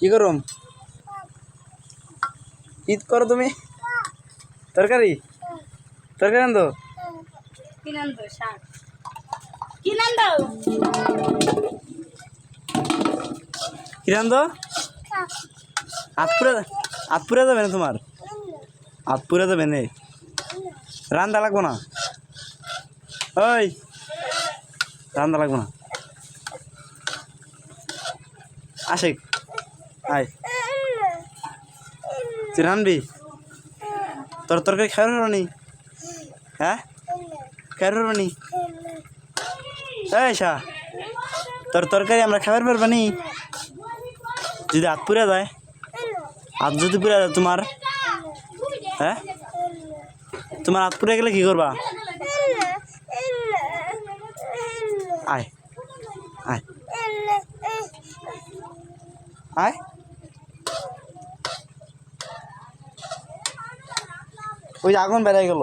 কি করুম ঈদ করো তুমি তরকারি তরকারি আনতো কি রান্ধো আতপুরে যাবে না তোমার আতপুরে যাবে না রান্দা লাগবো না ওই রান্দা লাগবো না আশিক আয় তুই রানবি তোর তরকারি খাওয়ার হলো নি হ্যাঁ খাওয়ার হলো নি এই শাহ তোর তরকারি আমরা খাবার পারবা নি যদি হাত পুড়ে যায় হাত যদি পুড়ে যায় তোমার হ্যাঁ তোমার হাত পুড়ে গেলে কি করবা আয় আয় আয় ওই যে আগুন বেড়াই গেল